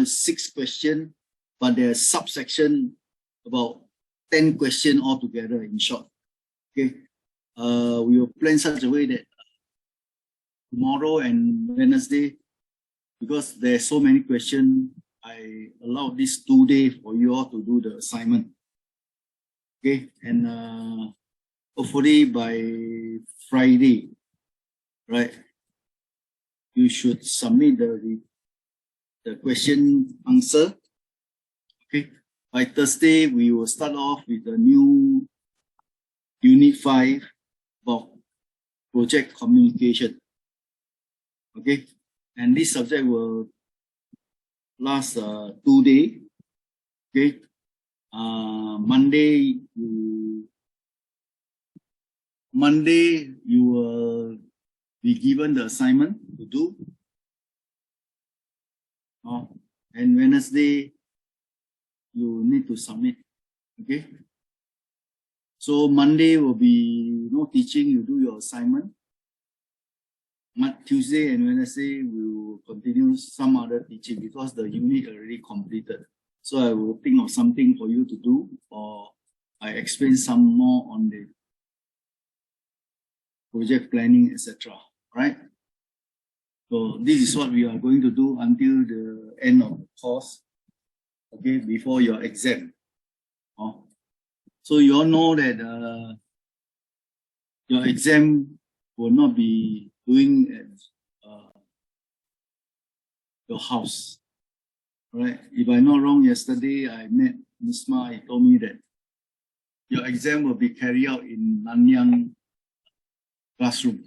is 6 questions, but there's subsection about 10 questions altogether in short. Okay. We will plan such a way that tomorrow and Wednesday, because there's so many questions, I allow this 2 days for you all to do the assignment. Okay, and hopefully by Friday, right, you should submit the question answer. Okay, by Thursday, we will start off with the new Unit 5 about project communication. Okay, and this subject will last 2 days. Okay, Monday you will be given the assignment to do. And Wednesday you need to submit. Okay. So Monday will be no teaching, you do your assignment. Tuesday and Wednesday we will continue some other teaching because the unit already completed. So I will think of something for you to do, or I explain some more on the project planning, etc. Right? So this is what we are going to do until the end of the course. Okay, before your exam. So you all know that your exam will not be doing at your house. Right? If I'm not wrong, yesterday I met Nisma, he told me that your exam will be carried out in Nanyang classroom.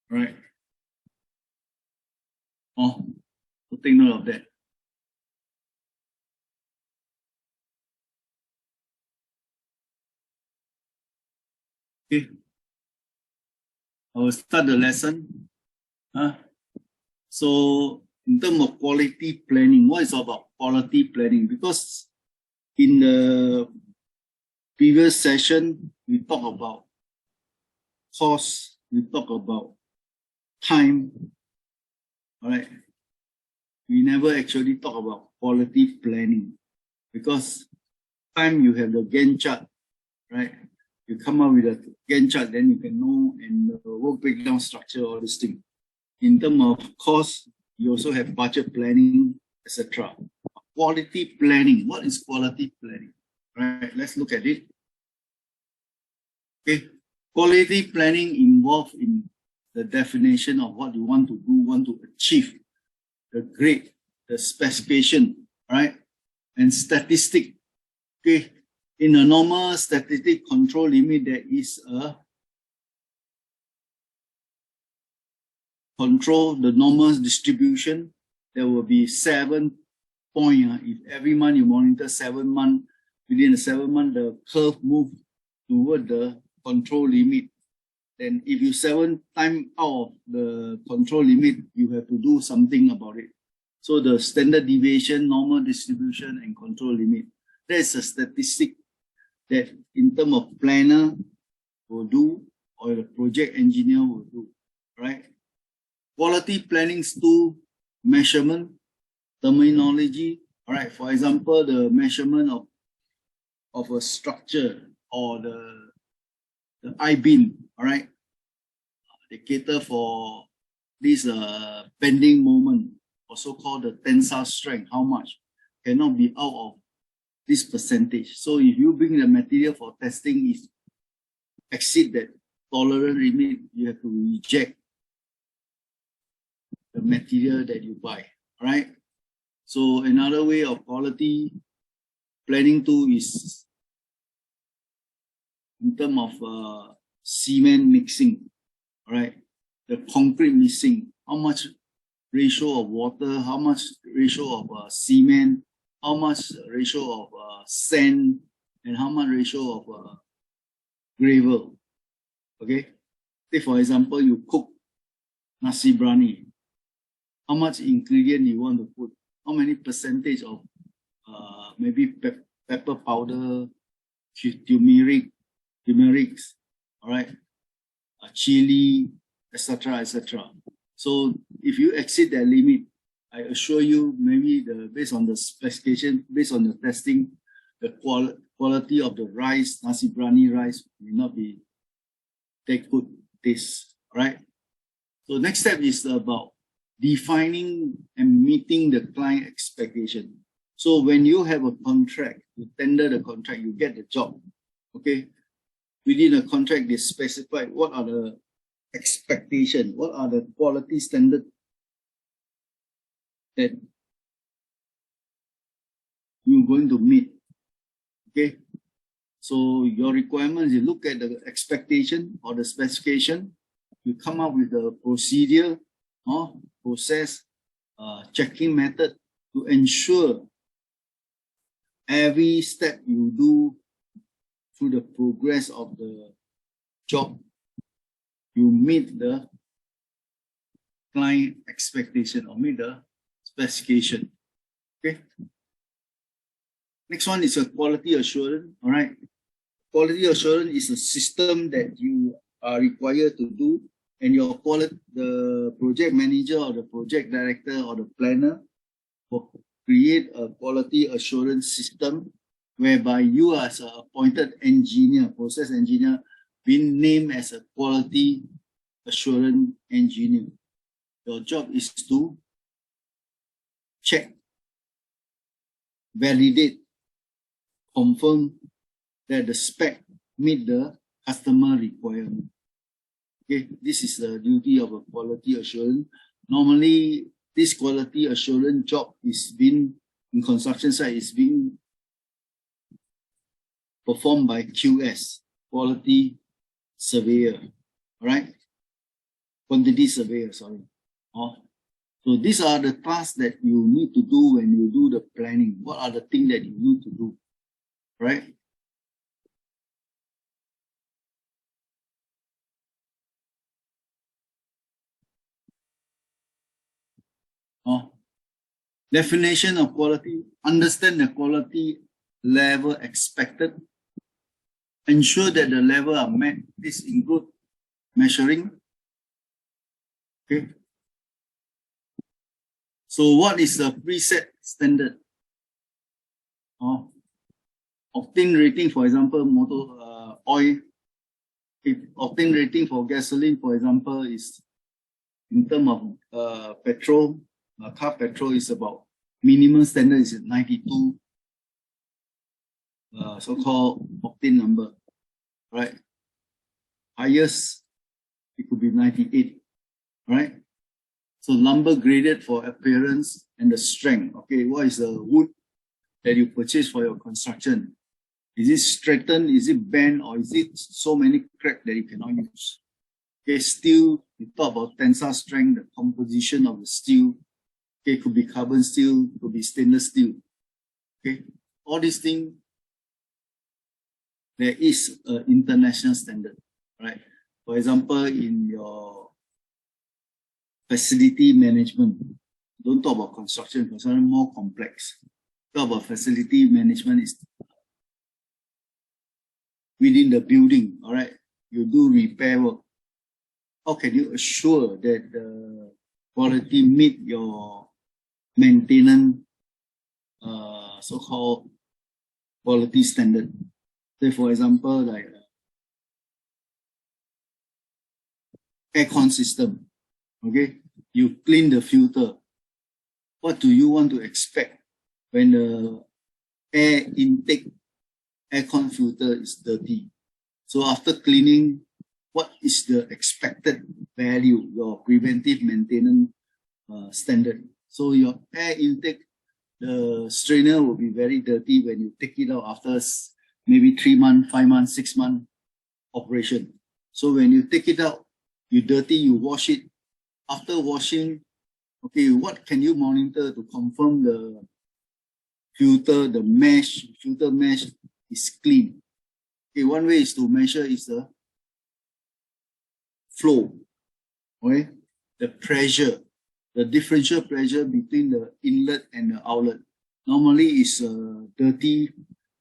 Right? So take note of that. Okay. I will start the lesson. So in terms of quality planning, what is about quality planning? Because in the previous session, we talk about cost, we talk about time. All right. We never actually talk about quality planning, because time you have the Gantt chart, right? You come up with a Gantt chart, then you can know, and the work breakdown structure, all this thing. In terms of cost, you also have budget planning, etc. Quality planning. What is quality planning? Right, let's look at it. Okay, quality planning involves in the definition of what you want to do, want to achieve, the grade, the specification, right, and statistic. Okay, in a normal statistic control limit, there is a control, the normal distribution. There will be 7 points. If every month you monitor 7 months, within the 7 months, the curve moves toward the control limit. Then if you 7 times out of the control limit, you have to do something about it. So the standard deviation, normal distribution, and control limit. That's a statistic that in terms of planner will do, or the project engineer will do, right? Quality planning's two: measurement, terminology. All right, for example, the measurement of a structure, or the I-beam, all right? They cater for this bending moment, also called the tensile strength. How much cannot be out of this percentage. So if you bring the material for testing is exceed that tolerant limit, you have to reject the material that you buy. All right. So another way of quality planning too is in terms of cement mixing. All right. The concrete mixing. How much ratio of water? How much ratio of cement? How much ratio of sand? And how much ratio of gravel? Okay. Take for example, you cook nasi biryani. How much ingredient you want to put? How many percentage of maybe pepper powder, turmerics, all right, chili, etc., etc. So if you exceed that limit, I assure you, maybe based on the specification, based on the testing, the quality of the rice, nasi biryani rice, may not be that good taste, right? So next step is about defining and meeting the client expectation. So when you have a contract, you tender the contract, you get the job, okay? Within a contract, they specify what are the expectations, what are the quality standards that you're going to meet, okay? So your requirements, you look at the expectation or the specification, you come up with a procedure or process, checking method to ensure every step you do through the progress of the job, you meet the client expectation or meet the specification. Okay. Next one is a quality assurance. All right. Quality assurance is a system that you are required to do, and your the project manager or the project director or the planner will create a quality assurance system whereby you as an appointed engineer, process engineer, being named as a quality assurance engineer. Your job is to check, validate, confirm that the spec meet the customer requirement. Okay, this is the duty of a quality assurance. Normally, this quality assurance job is being in construction site is being performed by QS, quality surveyor, all right? Quantity surveyor, sorry. So these are the tasks that you need to do when you do the planning. What are the things that you need to do, right? Definition of quality, understand the quality level expected, ensure that the level are met. This includes measuring. Okay. So what is the preset standard? Octane rating, for example, motor oil. If octane rating for gasoline, for example, is in terms of petrol, car petrol is about minimum standard is 92, so-called octane number, right? Highest, it could be 98, right? So number graded for appearance and the strength. Okay, what is the wood that you purchase for your construction? Is it straightened? Is it bent? Or is it so many cracks that you cannot use? Okay, steel, you talk about tensile strength, the composition of the steel. Okay, could be carbon steel, could be stainless steel. Okay, all these things, there is an international standard, right? For example, in your facility management, don't talk about construction, construction more complex. Talk about facility management is within the building, all right? You do repair work. How can you assure that the quality meet your maintenance so-called quality standard? Say for example, like aircon system, okay? You clean the filter. What do you want to expect when the air intake aircon filter is dirty? So after cleaning, what is the expected value, your preventive maintenance standard? So your air intake, the strainer will be very dirty when you take it out after maybe 3 months, 5 months, 6 months operation. So when you take it out, you dirty, you wash it. After washing, okay, what can you monitor to confirm the filter, the mesh, filter mesh is clean? Okay, one way is to measure is the flow, okay? The pressure, the differential pressure between the inlet and the outlet. Normally it's dirty,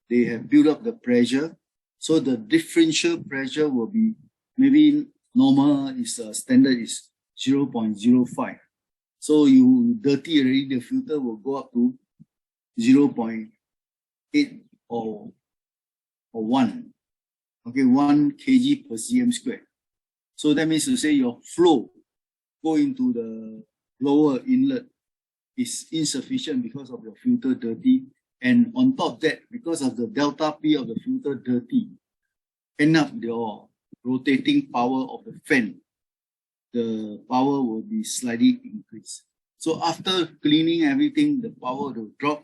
they have built up the pressure. So the differential pressure will be maybe normal is standard is 0.05. So you dirty already, the filter will go up to 0.8 or 1. Okay, 1 kg per cm square. So that means to say your flow going to the lower inlet is insufficient because of your filter dirty. And on top of that, because of the delta P of the filter dirty, end up your rotating power of the fan, the power will be slightly increased. So after cleaning everything, the power will drop,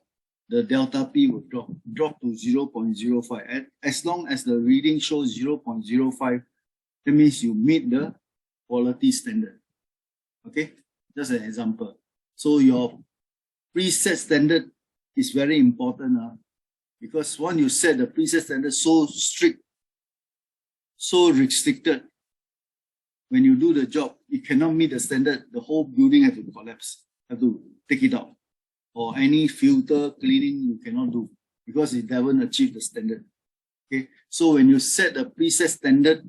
the delta P will drop to 0.05. And as long as the reading shows 0.05, that means you meet the quality standard. Okay, just an example. So your preset standard is very important because once you set the preset standard so strict, so restricted, when you do the job, it cannot meet the standard, the whole building has to collapse, have to take it out. Or any filter cleaning you cannot do because it doesn't achieve the standard. Okay, so when you set the preset standard,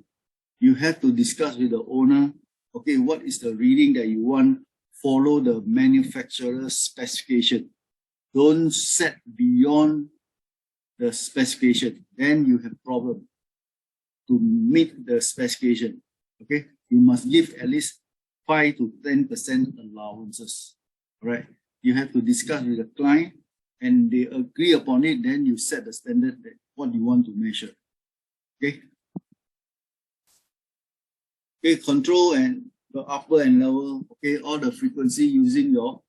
you have to discuss with the owner, okay, what is the reading that you want? Follow the manufacturer's specification. Don't set beyond the specification. Then you have problem to meet the specification. Okay, you must give at least 5 to 10% allowances. Right? You have to discuss with the client and they agree upon it, then you set the standard that what you want to measure. Okay. Okay, control and the upper and lower, okay, all the frequency using your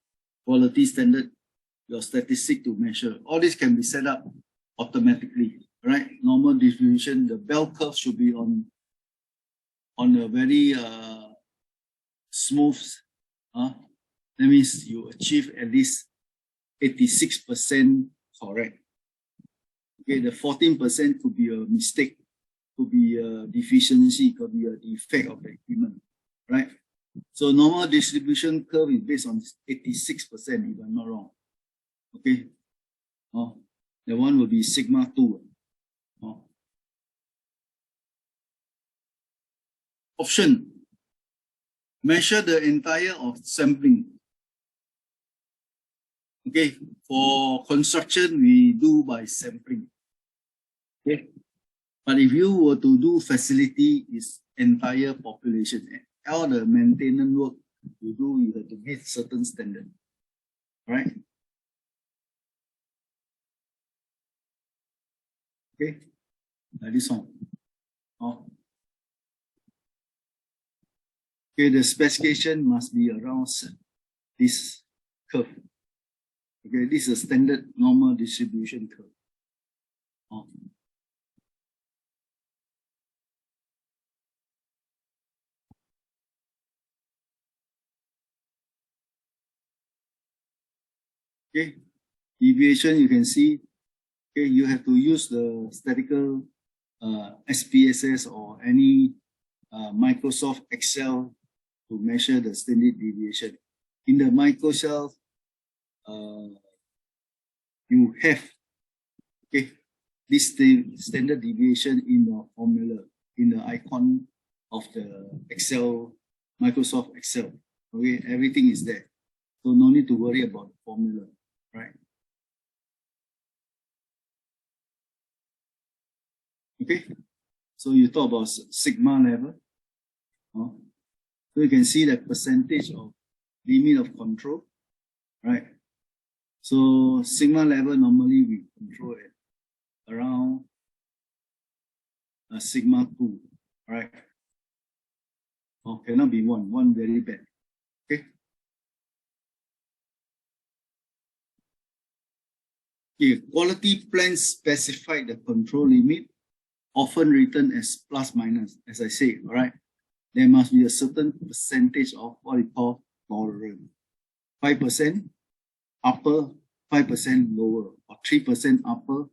quality standard, your statistic to measure. All this can be set up automatically, right? Normal distribution, the bell curve should be on a very smooth, that means you achieve at least 86% correct. Okay, the 14% could be a mistake, could be a deficiency, could be a defect of the equipment, right? So normal distribution curve is based on 86%, if I'm not wrong. Okay, the one will be sigma 2. Option, measure the entire of sampling. Okay, for construction, we do by sampling. Okay, but if you were to do facility, is entire population. All the maintenance work you do, you have to meet certain standard. Right? Okay, this one. Okay, the specification must be around this curve. Okay, this is a standard normal distribution curve. Okay, deviation you can see. Okay, you have to use the statistical SPSS or any Microsoft Excel to measure the standard deviation. In the Microsoft, you have this standard deviation in your formula, in the icon of the Excel, Microsoft Excel. Okay, everything is there. So no need to worry about the formula, right? Okay, so you talk about sigma level. So you can see the percentage of limit of control, right? So sigma level normally we control it around sigma 2, right? Cannot be 1 very bad. Okay. Okay, quality plans specify the control limit, often written as plus minus, as I say, all right? There must be a certain percentage of what we call tolerance. 5% upper, 5% lower, or 3% upper,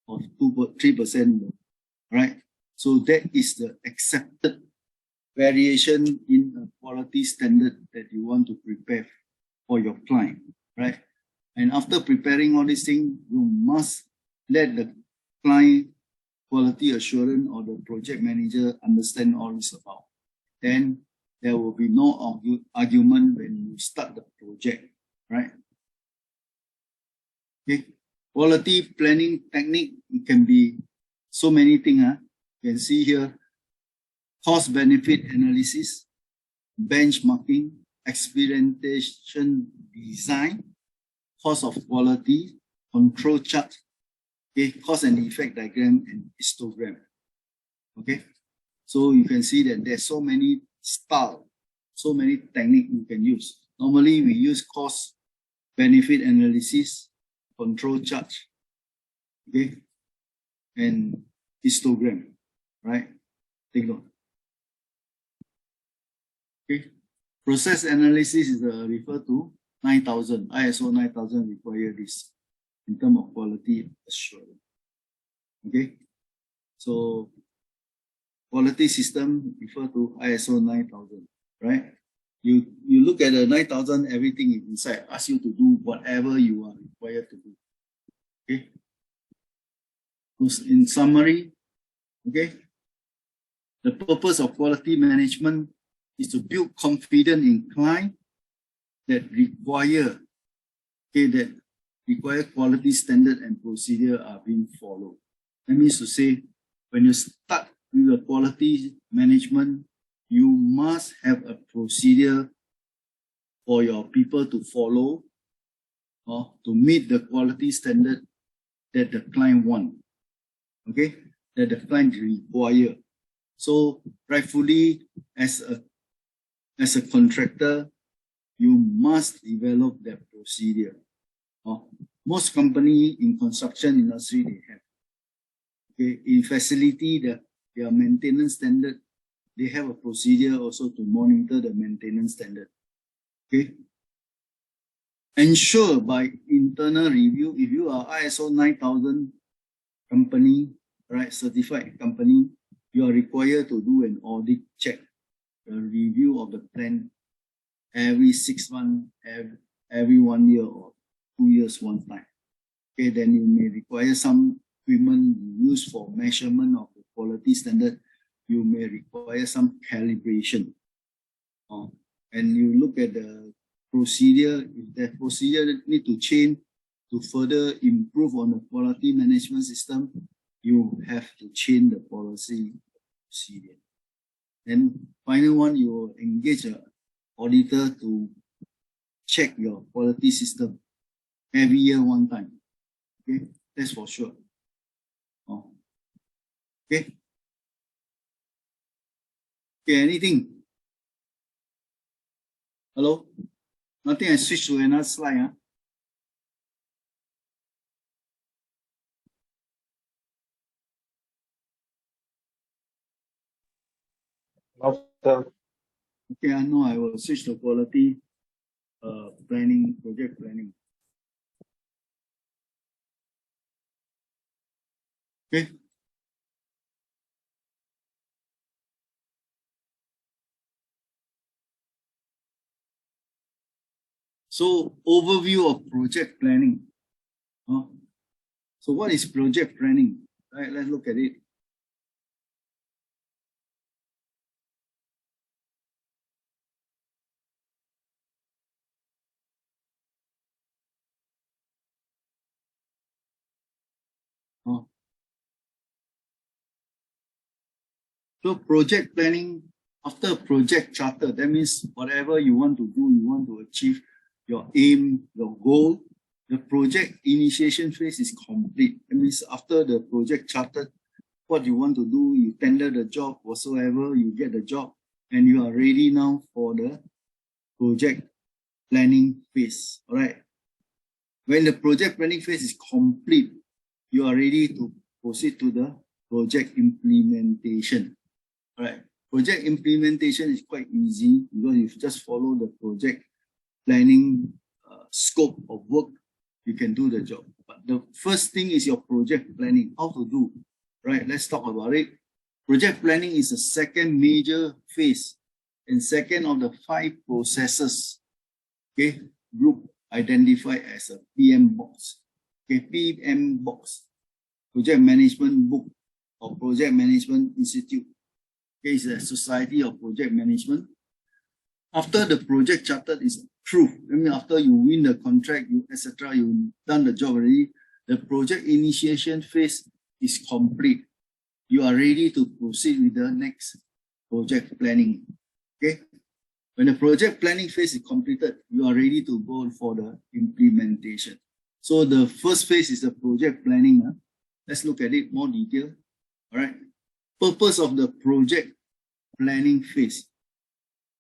or 3% lower, right? So that is the accepted variation in a quality standard that you want to prepare for your client, right? And after preparing all these things, you must let the client, quality assurance, or the project manager understand all this about. Then there will be no argument when you start the project, right? Okay. Quality planning technique, it can be so many things. You can see here, cost benefit analysis, benchmarking, experimentation design, cost of quality, control chart, okay, cause and effect diagram, and histogram. Okay, so you can see that there's so many styles, so many techniques you can use. Normally we use cost benefit analysis, control chart, okay, and histogram, right? Take note. Okay, process analysis is referred to 9000, ISO 9000 require this in terms of quality assurance. Okay, so quality system refer to ISO 9000, right? You look at the 9000, everything is inside, ask you to do whatever you are required to do. Okay, so in summary, okay, the purpose of quality management is to build confidence in client that require quality standard and procedure are being followed. That means to say, when you start with the quality management, you must have a procedure for your people to follow or to meet the quality standard that the client want, okay, that the client require. So rightfully, as a contractor, you must develop that procedure. Most company in construction industry, they have. Okay, in facility, their maintenance standard, they have a procedure also to monitor the maintenance standard. Okay. Ensure by internal review, if you are ISO 9000 company, right, certified company, you are required to do an audit check, a review of the plan every 6 months, every 1 year or 2 years one time. Okay, then you may require some equipment used for measurement of the quality standard. You may require some calibration. And you look at the procedure, if that procedure need to change to further improve on the quality management system, you have to change the policy procedure. And final one, you will engage an auditor to check your quality system every year one time. Okay, that's for sure. Okay. Okay, anything? Hello? Nothing, I switch to another slide. Okay, I know I will switch to quality planning, project planning. Okay. So overview of project planning. So what is project planning? Right, let's look at it. So project planning, after project charter, that means whatever you want to do, you want to achieve your aim, your goal, the project initiation phase is complete. That means after the project chartered, what you want to do, you tender the job whatsoever, you get the job, and you are ready now for the project planning phase. All right. When the project planning phase is complete, you are ready to proceed to the project implementation. All right. Project implementation is quite easy because you just follow the project planning scope of work, you can do the job. But the first thing is your project planning, how to do, right? Let's talk about it. Project planning is the second major phase and second of the 5 processes, okay, group identified as a PM box. Okay, PM box, Project Management Book or Project Management Institute. Okay, it's a Society of Project Management. After the project chartered is approved, I mean, after you win the contract, you etc., you done the job already, the project initiation phase is complete. You are ready to proceed with the next project planning. Okay. When the project planning phase is completed, you are ready to go for the implementation. So the first phase is the project planning. Let's look at it more detail. All right. Purpose of the project planning phase.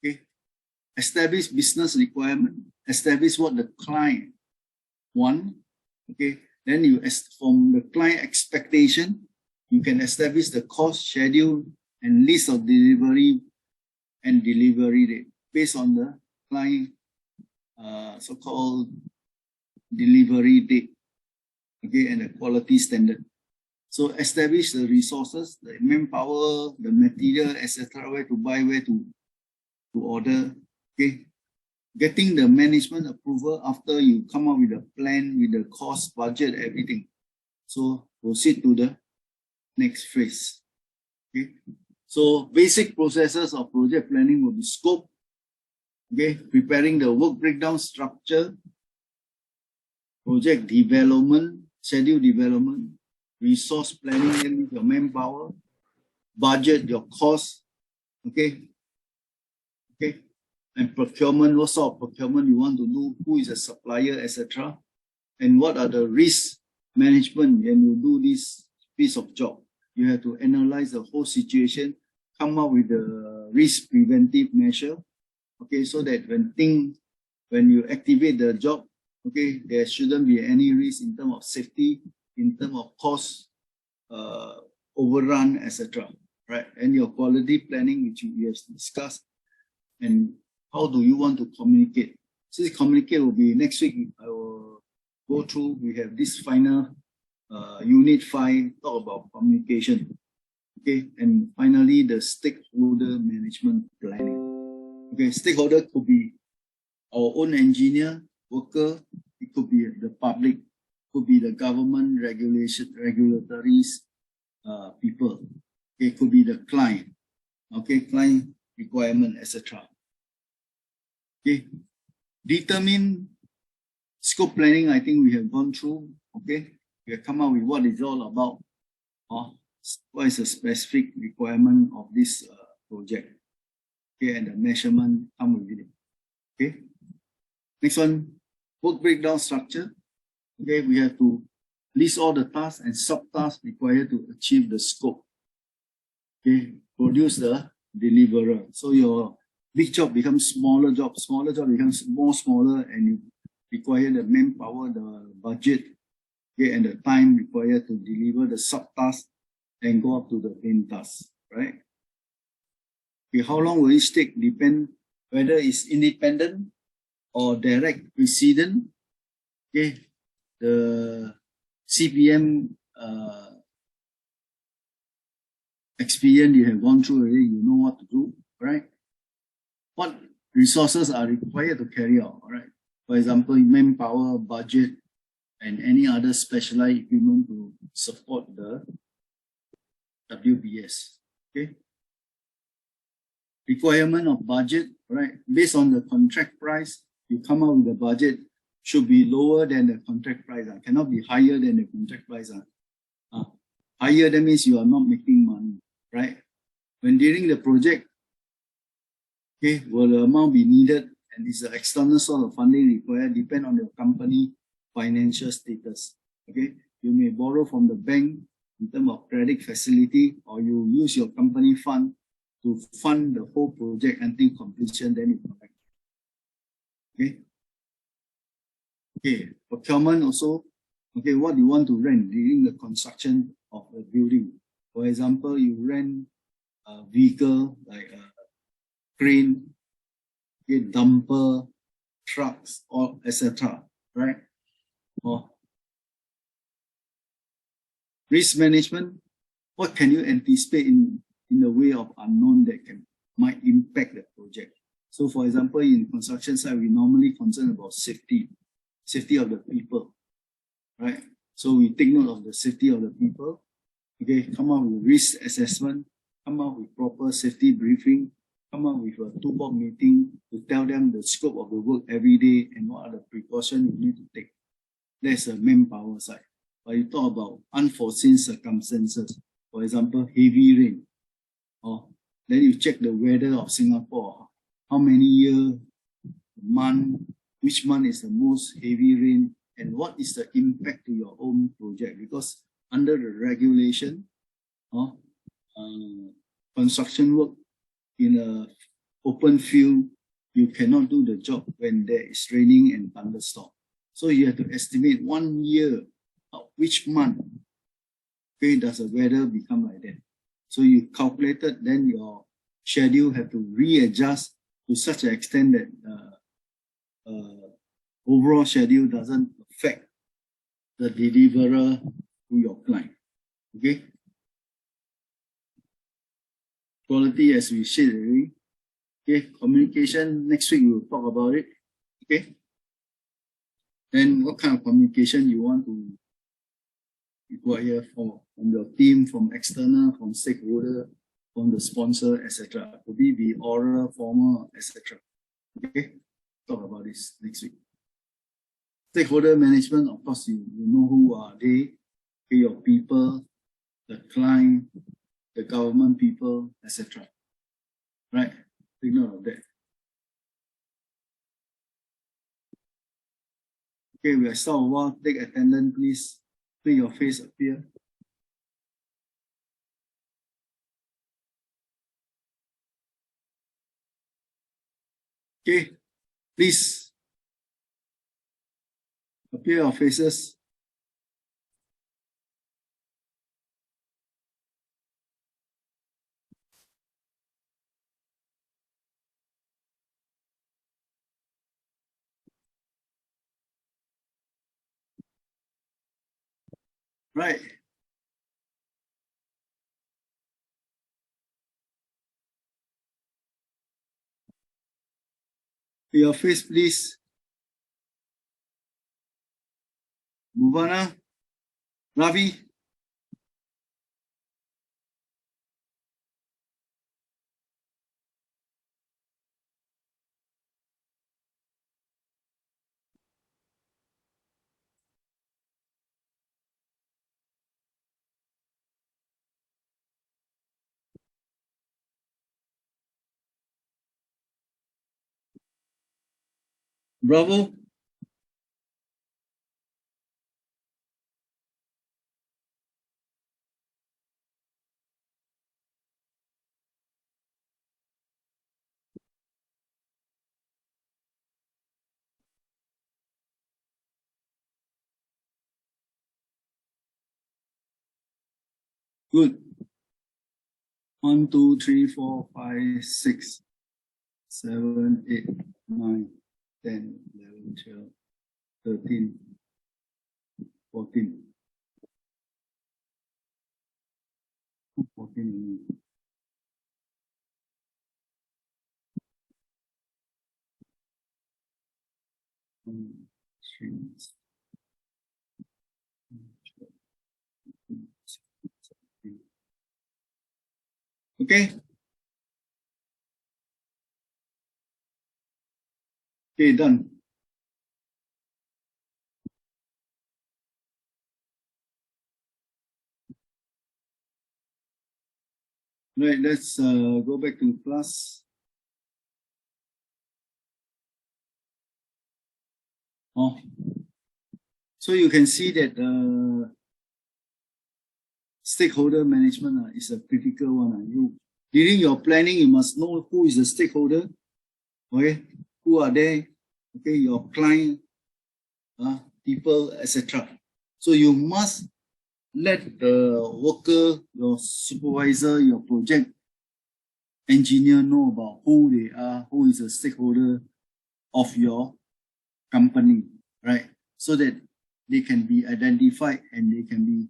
Okay. Establish business requirement. Establish what the client want. Okay. Then you, from the client expectation, you can establish the cost, schedule, and list of delivery and delivery date based on the client so-called delivery date, okay, and the quality standard. So establish the resources, the manpower, the material, etc., where to buy, where to order, okay. Getting the management approval after you come up with a plan, with the cost, budget, everything. So proceed to the next phase, okay. So basic processes of project planning will be scope, okay, preparing the work breakdown structure, project development, schedule development, resource planning, your manpower, budget, your cost, okay, okay, and procurement, what sort of procurement you want to do, who is a supplier, etc., and what are the risk management when you do this piece of job. You have to analyze the whole situation, come up with the risk preventive measure, okay, so that when you activate the job, okay, there shouldn't be any risk in terms of safety, in terms of cost, overrun, etc., right? And your quality planning, which we have discussed, and how do you want to communicate? So this communicate will be next week. I will go through. We have this final unit 5, talk about communication. Okay, and finally the stakeholder management planning. Okay, stakeholder could be our own engineer, worker, it could be the public, could be the government, regulatories, people. Okay, it could be the client. Okay, client requirement, etc. Okay, determine scope planning. I think we have gone through. Okay, we have come up with what it's all about. What is the specific requirement of this project? Okay, and the measurement come with it. Okay, next one, work breakdown structure. Okay, we have to list all the tasks and subtasks required to achieve the scope. Okay, produce the deliverer. So your big job becomes smaller job becomes smaller, and you require the manpower, the budget, okay, and the time required to deliver the subtask and go up to the main task, right? Okay, how long will it take? Depend whether it's independent or direct precedent. Okay, the CPM experience you have gone through already, you know what to do, right? What resources are required to carry out, all right? For example, manpower, budget, and any other specialized equipment to support the WBS, okay? Requirement of budget, right? Based on the contract price, you come up with the budget should be lower than the contract price. Cannot be higher than the contract price. Higher, that means you are not making money, right? When during the project, okay, will the amount be needed and is the external source of funding required depend on your company financial status, okay? You may borrow from the bank in terms of credit facility, or you use your company fund to fund the whole project until completion, then you collect. Okay. Okay, procurement also. Okay, what you want to rent during the construction of a building. For example, you rent a vehicle like a crane, okay, dumper, trucks, or etc. Right? Or risk management. What can you anticipate in the way of unknown that might impact the project? So, for example, in construction side, we normally concern about safety of the people, right? So we take note of the safety of the people. Okay, come up with risk assessment, come up with proper safety briefing, come up with a toolbox meeting to tell them the scope of the work every day and what are the precautions you need to take. That's a manpower side. But you talk about unforeseen circumstances, for example, heavy rain, or then you check the weather of Singapore, how many years, month, which month is the most heavy rain, and what is the impact to your own project? Because under the regulation, construction work in a open field, you cannot do the job when there is raining and thunderstorm. So you have to estimate 1 year of which month, okay, does the weather become like that. So you calculated, then your schedule have to readjust to such an extent that overall schedule doesn't affect the deliverer to your client. Okay. Quality, as we said already. Okay. Communication, next week we'll talk about it. Okay. Then what kind of communication you want to require from your team, from external, from stakeholder, from the sponsor, etc. Could be oral, formal, etc. Okay. Talk about this next week. Stakeholder management, of course, you know who are they, okay, your people, the client, the government people, etc. Right? Take note of that. Okay, we'll stop a while. Take attendance, please. Make your face appear. Okay, please appear your faces. Right. Your face, please. Bhuvana, Ravi. Bravo. Good. 1, 2, 3, 4, 5, 6, 7, 8, 9, 10, 11, 12, 13, 14. 14. Okay. Okay, done. Right, let's go back to class. Oh, so you can see that stakeholder management is a critical one. During your planning, you must know who is the stakeholder, okay? Who are they? Okay, your client, people, etc. So you must let the worker, your supervisor, your project engineer know about who they are, who is a stakeholder of your company, right? So that they can be identified and they can be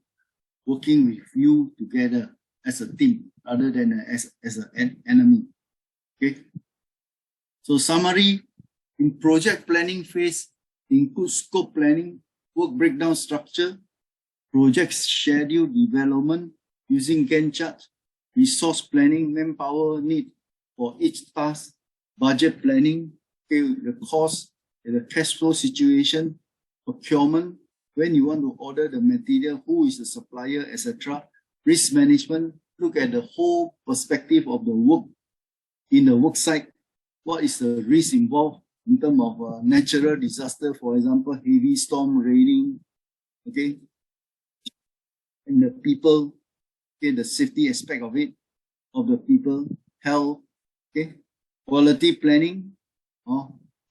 working with you together as a team rather than as an enemy. Okay. So summary, in project planning phase, include scope planning, work breakdown structure, project schedule development using Gantt chart, resource planning, manpower need, for each task, budget planning, okay, the cost, the cash flow situation, procurement, when you want to order the material, who is the supplier, etc. Risk management, look at the whole perspective of the work in the work site. What is the risk involved in terms of natural disaster, for example, heavy storm, raining, okay, and the people, okay, the safety aspect of it, of the people, health, okay, quality planning,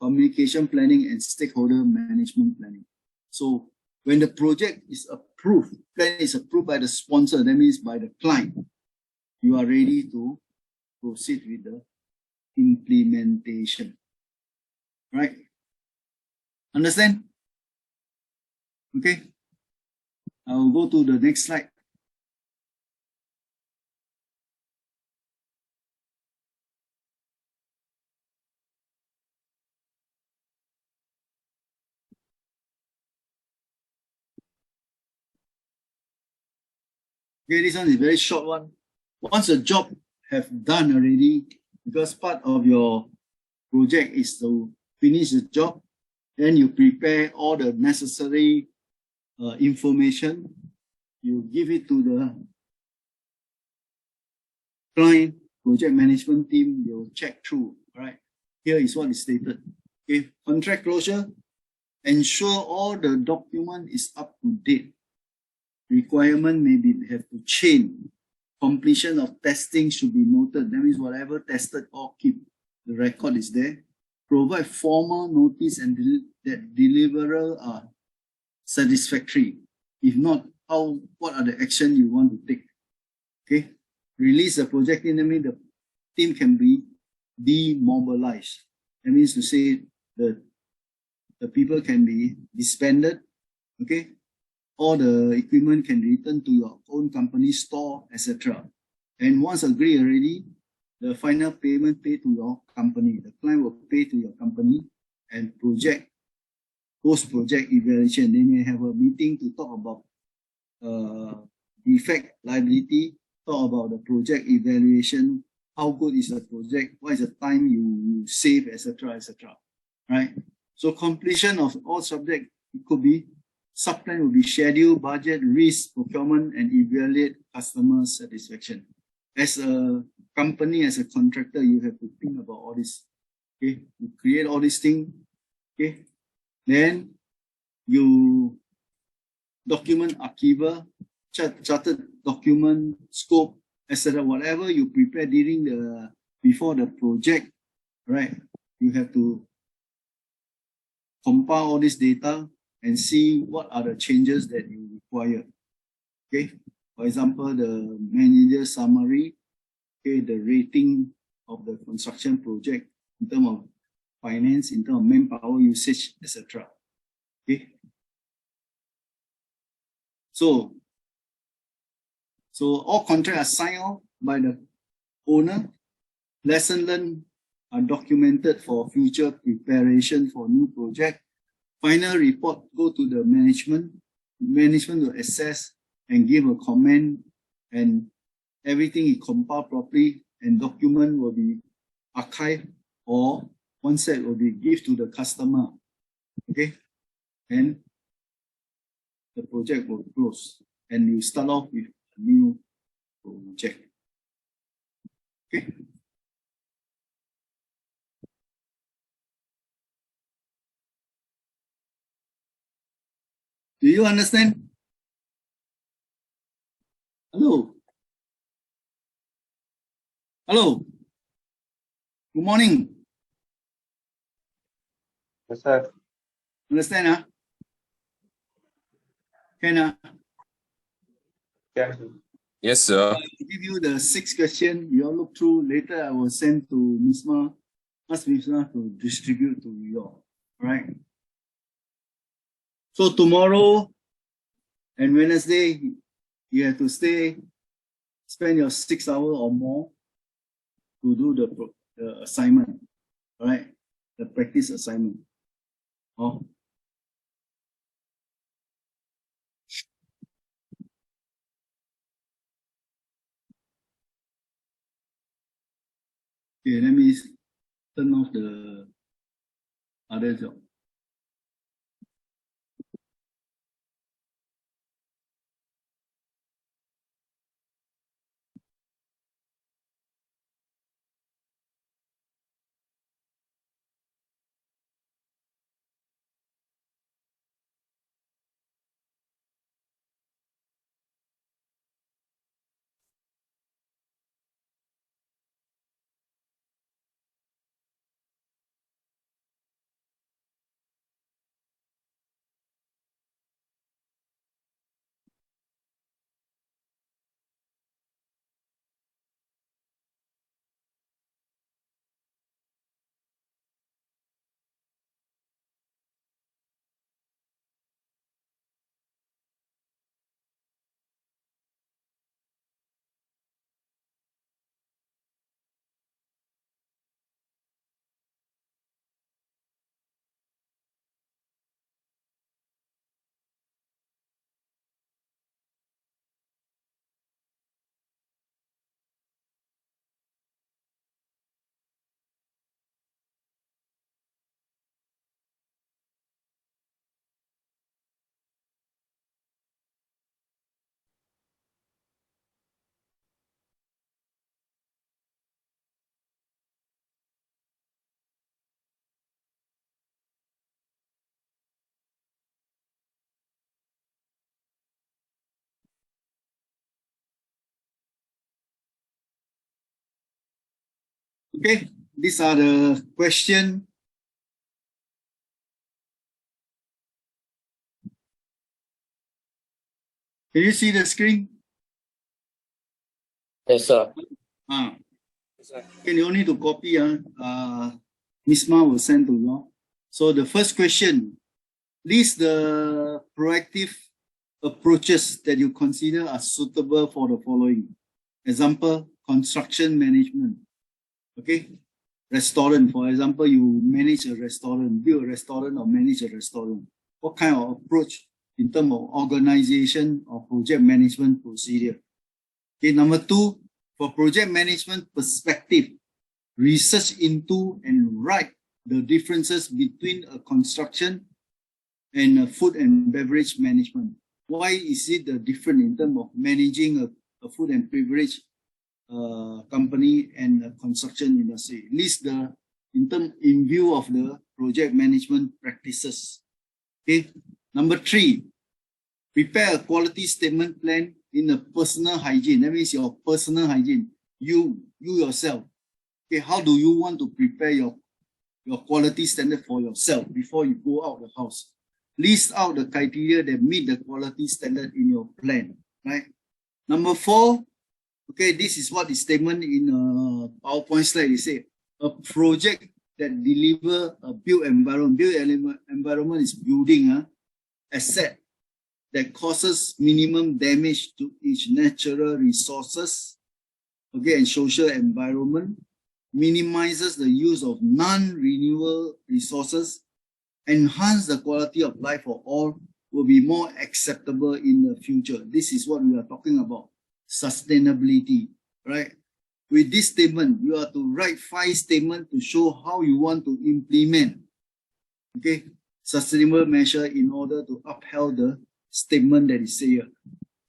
communication planning, and stakeholder management planning. So when the project is approved, plan is approved by the sponsor, that means by the client, you are ready to proceed with the implementation. Right? Understand? Okay. I'll go to the next slide. Okay, this one is a very short one. Once a job have done already, because part of your project is to finish the job, then you prepare all the necessary information, you give it to the client, project management team, they will check through, right? Here is what is stated. Okay, contract closure, ensure all the document is up to date. Requirement maybe have to change. Completion of testing should be noted. That means whatever tested, all keep. The record is there. Provide formal notice and that deliverable are satisfactory. If not, what are the action you want to take? Okay. Release the project team, that means the team can be demobilized. That means to say the people can be disbanded. Okay. All the equipment can return to your own company store, etc. And once agreed already, the final payment paid to your company. The client will pay to your company, and post-project evaluation. They may have a meeting to talk about defect liability, talk about the project evaluation, how good is the project, what is the time you save, etc., etc. Right? So completion of all subject, it could be subplan will be schedule, budget, risk, procurement, and evaluate customer satisfaction. As a company, as a contractor, you have to think about all this. Okay, you create all these things. Okay, then you document archival, chartered document, scope, etc. Whatever you prepare during before the project, right? You have to compile all this data and see what are the changes that you require. Okay, for example, the manager summary, okay, the rating of the construction project in terms of finance, in terms of manpower usage, etc. Okay, so all contracts are signed off by the owner. Lesson learned are documented for future preparation for new project. Final report go to the management. Management will assess and give a comment, and everything is compiled properly, and document will be archived, or one set will be given to the customer. Okay, and the project will close, and you start off with a new project. Okay. Do you understand? Hello. Hello. Good morning. Yes, sir. Understand? Huh? Can Yes. Yes, sir. I give you the 6 questions. You all look through. Later, I will send to Misma. Ask Misma to distribute to you all. Right? So tomorrow and Wednesday, you have to spend your 6 hours or more to do the assignment. All right? The practice assignment. Oh. Okay, let me turn off the other job. Okay, these are the question. Can you see the screen? Yes, sir. Ah, Yes, sir. okay, you need to copy. Miss Ma will send to you. So the first question, list the proactive approaches that you consider are suitable for the following. Example, construction management. Okay, restaurant, for example, you manage a restaurant, build a restaurant or manage a restaurant. What kind of approach in terms of organization or project management procedure? Okay, number two, for project management perspective, research into and write the differences between a construction and a food and beverage management. Why is it different in terms of managing a food and beverage company and the construction industry? List the in view of the project management practices. Okay. Number three, prepare a quality statement plan in a personal hygiene. That means your personal hygiene. You yourself. Okay, how do you want to prepare your quality standard for yourself before you go out the house? List out the criteria that meet the quality standard in your plan. Right. Number four, okay, this is what the statement in a PowerPoint slide. They say a project that deliver a built environment. Built environment is building asset that causes minimum damage to its natural resources, okay, and social environment, minimizes the use of non-renewable resources, enhance the quality of life for all, will be more acceptable in the future. This is what we are talking about, sustainability, right? With this statement, you are to write 5 statements to show how you want to implement, okay, sustainable measure in order to uphold the statement that is here.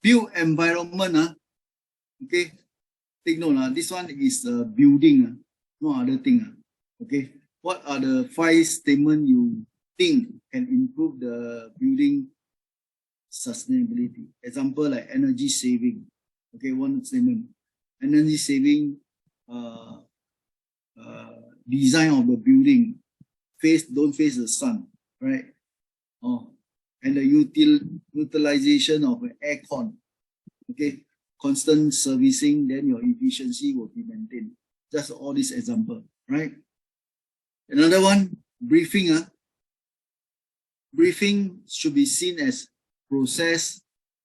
Build environment, okay, take note, this one is building, no other thing, okay. What are the 5 statements you think can improve the building sustainability? Example like energy saving, okay, one statement. Energy saving, design of the building, don't face the sun, right? Oh, and the utilization of aircon, okay, constant servicing, then your efficiency will be maintained. Just all these example, right? Another one, briefing. Briefing should be seen as process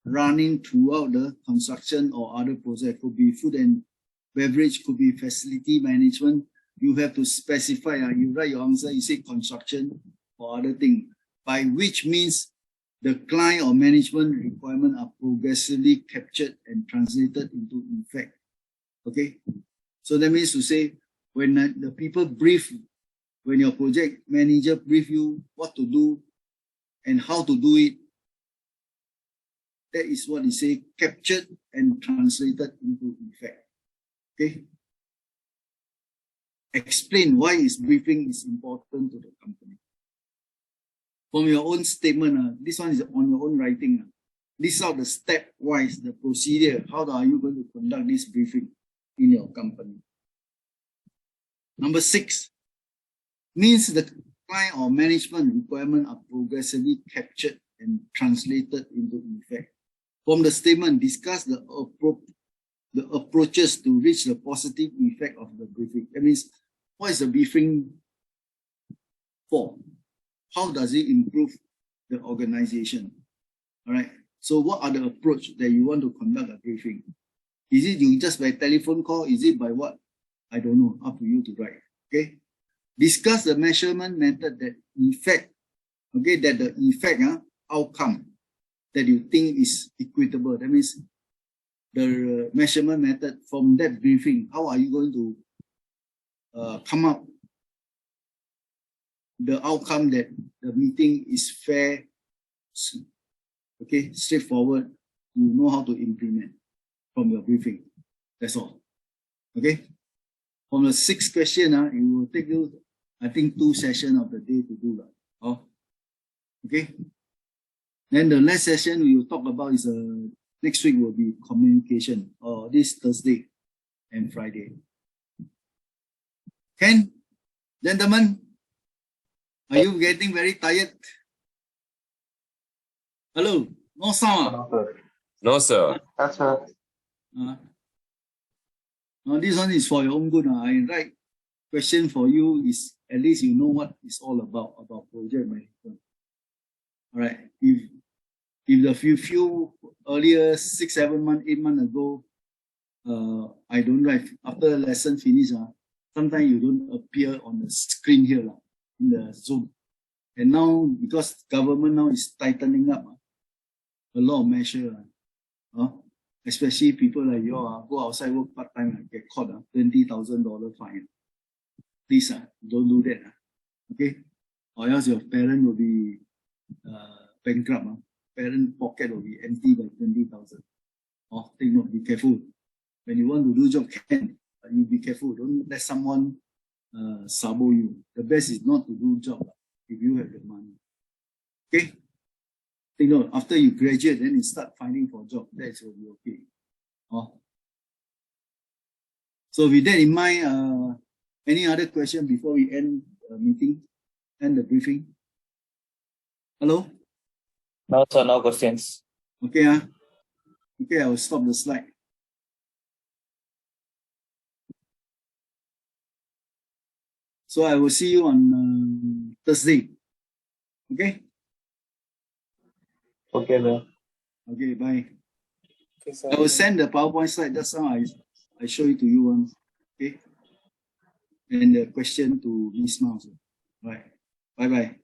running throughout the construction or other process. Could be food and beverage, could be facility management. You have to specify, you write your answer, you say construction or other thing, by which means the client or management requirement are progressively captured and translated into effect. Okay, so that means to say, when the people brief, when your project manager brief you what to do and how to do it, that is what they say, captured and translated into effect. Okay? Explain why is briefing is important to the company. From your own statement, this one is on your own writing. List out the stepwise, the procedure. How are you going to conduct this briefing in your company? Number 6, means the client or management requirement are progressively captured and translated into effect. From the statement, discuss the approaches to reach the positive effect of the briefing. That means, what is the briefing for? How does it improve the organization? All right. So what are the approach that you want to conduct a briefing? Is it you just by telephone call? Is it by what? I don't know. Up to you to write. Okay. Discuss the measurement method that effect. Okay, that the effect outcome that you think is equitable. That means the measurement method from that briefing. How are you going to come up the outcome that the meeting is fair, okay, straightforward, you know how to implement from your briefing. That's all. Okay. From the 6th question, it will take you, I think, 2 sessions of the day to do that. Oh, okay. Then the last session we will talk about is next week will be communication, or this Thursday and Friday. Ken, gentlemen, are you getting very tired? Hello, no sound. No, sir. No, sir. Yes, sir. Now this one is for your own good. I write question for you is at least you know what it's all about project management. All right. If the few earlier 6, 7 months, 8 months ago, I don't write after the lesson finish. Sometimes you don't appear on the screen here in the Zoom. And now because government now is tightening up a lot of measures. Especially people like you go outside work part-time get caught $20,000 fine. Please don't do that. Okay? Or else your parent will be bankrupt. Parent pocket will be empty by 20,000. Take note, be careful. When you want to do job, but you be careful. Don't let someone sabo you. The best is not to do job if you have the money. Okay? Take note, after you graduate, then you start finding for job. That will be okay. So with that in mind, any other question before we end the meeting, end the briefing? Hello? No, sir, no questions. Okay, okay, I will stop the slide. So I will see you on Thursday. Okay? Okay, sir. Okay, bye. Okay, sir. I will send the PowerPoint slide. That's how I show it to you once. Okay? And the question to Miss Mouse. Right. Bye-bye.